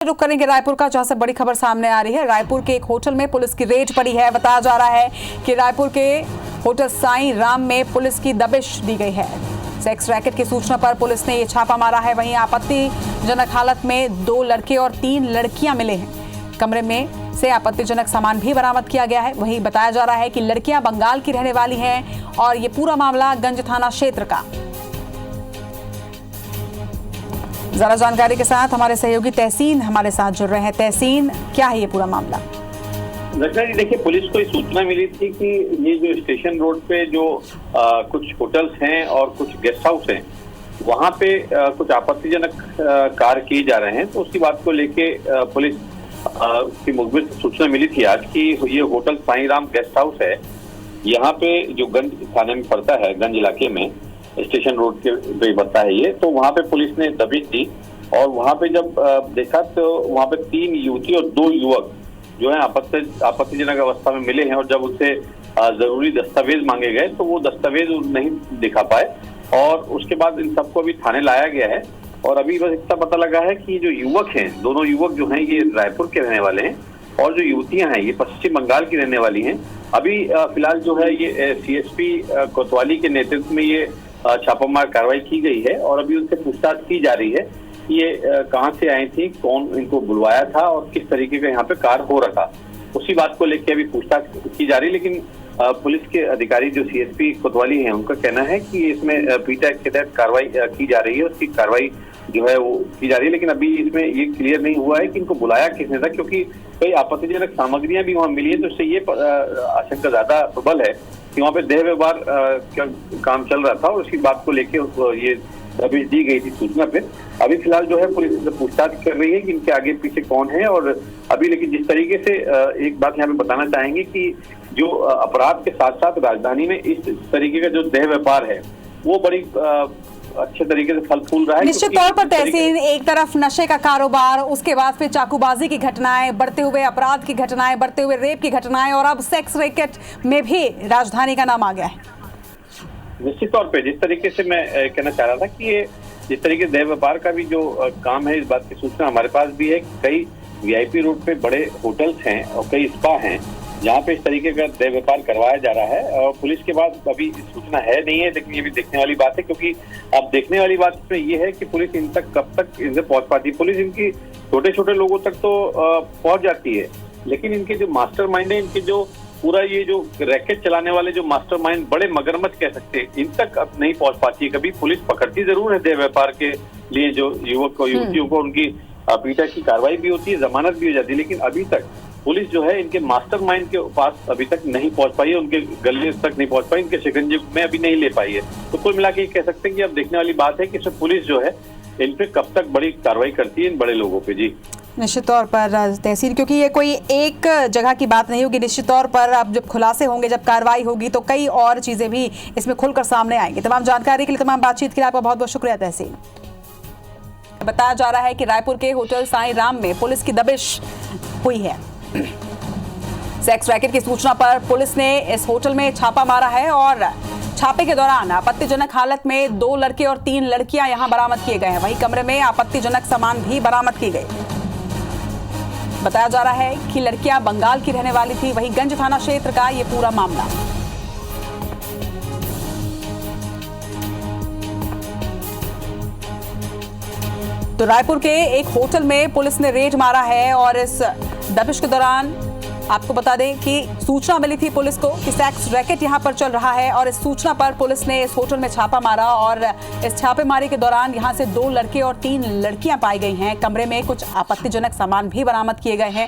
रुक करेंगे रायपुर का, जहां से बड़ी खबर सामने आ रही है। रायपुर के एक होटल में पुलिस की रेड पड़ी है। बताया जा रहा है कि रायपुर के होटल साईं राम में पुलिस की दबिश दी गई है। सेक्स रैकेट की सूचना पर पुलिस ने ये छापा मारा है। वहीं आपत्तिजनक हालत में 2 लड़के और 3 लड़कियां मिले हैं। कमरे में से आपत्तिजनक सामान भी बरामद किया गया है। वहीं बताया जा रहा है कि लड़कियां बंगाल की रहने वाली हैं और ये पूरा मामला गंज थाना क्षेत्र का। ज्यादा जानकारी के साथ हमारे सहयोगी तहसीन हमारे साथ जुड़ रहे हैं। तहसीन, क्या है ये पूरा मामला? रचना जी, देखिए, पुलिस को सूचना मिली थी कि ये जो स्टेशन रोड पे जो कुछ होटल्स हैं और कुछ गेस्ट हाउस हैं, वहाँ पे कुछ आपत्तिजनक कार्य किए जा रहे हैं। तो उसकी बात को लेके पुलिस की मुखबिर से सूचना मिली थी आज कि ये hotel Sai Ram guest house है। यहाँ पे जो गंज थाने में पड़ता है, गंज इलाके में स्टेशन रोड के पे पड़ता है ये। तो वहाँ पे पुलिस ने दबिश दी और वहाँ पे जब देखा तो वहाँ पे 3 युवती और 2 युवक जो है आपत्तिजनक अवस्था में मिले हैं। और जब उनसे जरूरी दस्तावेज मांगे गए तो वो दस्तावेज नहीं दिखा पाए और उसके बाद इन सबको अभी थाने लाया गया है। और अभी बस इतना पता लगा है कि जो युवक हैं, दोनों युवक जो हैं ये रायपुर के रहने वाले हैं और जो युवतियां हैं ये पश्चिम बंगाल की रहने वाली हैं। अभी फिलहाल जो है ये सीएसपी कोतवाली के नेतृत्व में ये छापामार कार्रवाई की गई है और अभी उनसे पूछताछ की जा रही है कि ये कहां से आई थी, कौन इनको बुलवाया था और किस तरीके का यहाँ पे कार्य हो रहा था। उसी बात को लेकर अभी पूछताछ की जा रही है। लेकिन पुलिस के अधिकारी जो सीएसपी कोतवाली हैं, उनका कहना है कि इसमें पीटैक के तहत कार्रवाई की जा रही है, उसकी कार्रवाई जो है वो की जा रही है। लेकिन अभी इसमें ये क्लियर नहीं हुआ है कि इनको बुलाया किसने था, क्योंकि कई आपत्तिजनक सामग्रियां भी वहाँ मिली है। तो इससे ये आशंका ज्यादा प्रबल है कि वहाँ पे देह व्यवहार का काम चल रहा था और उसकी बात को लेके ये दबिश दी गई थी सूचना पे। अभी फिलहाल जो है पुलिस पूछताछ कर रही है कि इनके आगे पीछे कौन है। और अभी लेकिन जिस तरीके से एक बात यहाँ पे बताना चाहेंगे कि जो अपराध के साथ साथ राजधानी में इस तरीके का जो देह व्यापार है वो बड़ी अच्छे तरीके से फल फूल रहा है। निश्चित तौर पर तहसीन, एक तरफ नशे का कारोबार, उसके बाद फिर चाकूबाजी की घटनाएं, बढ़ते हुए अपराध की घटनाएं, बढ़ते हुए रेप की घटनाएं और अब सेक्स रैकेट में भी राजधानी का नाम आ गया है। निश्चित तौर पे जिस तरीके से मैं कहना चाह रहा था कि ये जिस तरीके से देह व्यापार का भी जो काम है, इस बात की सूचना हमारे पास भी है। कई वीआईपी रोड पे बड़े होटल्स हैं और कई स्पा हैं जहाँ पे इस तरीके का देह व्यापार करवाया जा रहा है। और पुलिस के पास अभी सूचना है नहीं है, लेकिन ये भी देखने वाली बात है। क्योंकि अब देखने वाली बात इसमें ये है कि पुलिस इन तक कब तक इनसे पहुंच पाती है। पुलिस इनकी छोटे छोटे लोगों तक तो पहुंच जाती है, लेकिन इनके जो मास्टरमाइंड है, इनके जो पूरा ये जो रैकेट चलाने वाले जो मास्टरमाइंड, बड़े मगरमच्छ कह सकते हैं, इन तक अब नहीं पहुंच पाती है। कभी पुलिस पकड़ती जरूर है देह व्यापार के लिए जो युवक को युवतियों को, उनकी पीटा की कार्रवाई भी होती है, जमानत भी हो जाती है। लेकिन अभी तक पुलिस जो है इनके मास्टरमाइंड के पास अभी तक नहीं पहुंच पाई है, उनके गले तक नहीं पहुंच पाई, इनके शिकंजे में अभी नहीं ले पाई है। तो कुल मिला के कह सकते हैं कि अब देखने वाली बात है कि इसमें पुलिस जो है इन पे कब तक बड़ी कार्रवाई करती है इन बड़े लोगों पे। जी निश्चित तौर पर तहसील, क्योंकि ये कोई एक जगह की बात नहीं होगी। निश्चित तौर पर अब जब खुलासे होंगे, जब कार्रवाई होगी, तो कई और चीजें भी इसमें खुलकर सामने आएंगी। तमाम जानकारी के लिए, तमाम बातचीत के लिए आपका बहुत बहुत शुक्रिया तहसील। बताया जा रहा है कि रायपुर के होटल साईं राम में पुलिस की दबिश हुई है। सेक्स रैकेट की सूचना पर पुलिस ने इस होटल में छापा मारा है और छापे के दौरान आपत्तिजनक हालत में 2 लड़के और 3 लड़कियां यहां बरामद किए गए हैं। वहीं कमरे में आपत्तिजनक सामान भी बरामद की गई। बताया जा रहा है कि लड़कियां बंगाल की रहने वाली थी। वहीं गंज थाना क्षेत्र का ये पूरा मामला। तो रायपुर के एक होटल में पुलिस ने रेड मारा है और इस दबिश के दौरान आपको बता दें कि सूचना मिली थी पुलिस को कि सेक्स रैकेट यहां पर चल रहा है और इस सूचना पर पुलिस ने इस होटल में छापा मारा और इस छापेमारी के दौरान यहां से 2 लड़के और 3 लड़कियां पाई गई हैं। कमरे में कुछ आपत्तिजनक सामान भी बरामद किए गए हैं।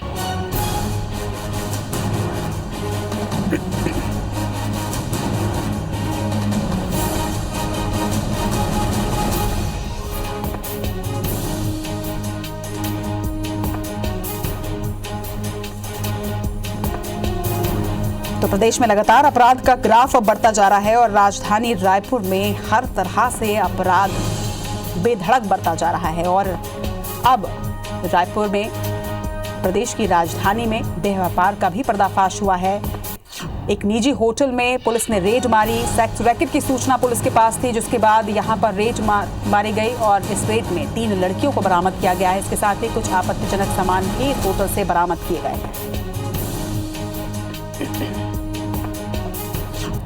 तो प्रदेश में लगातार अपराध का ग्राफ अब बढ़ता जा रहा है और राजधानी रायपुर में हर तरह से अपराध बेधड़क बढ़ता जा रहा है। और अब रायपुर में, प्रदेश की राजधानी में, देह व्यापार का भी पर्दाफाश हुआ है। एक निजी होटल में पुलिस ने रेड मारी। सेक्स रैकेट की सूचना पुलिस के पास थी, जिसके बाद यहां पर रेड मारी गई और इस रेड में 3 लड़कियों को बरामद किया गया है। इसके साथ ही कुछ आपत्तिजनक सामान भी इस होटल से बरामद किए गए हैं।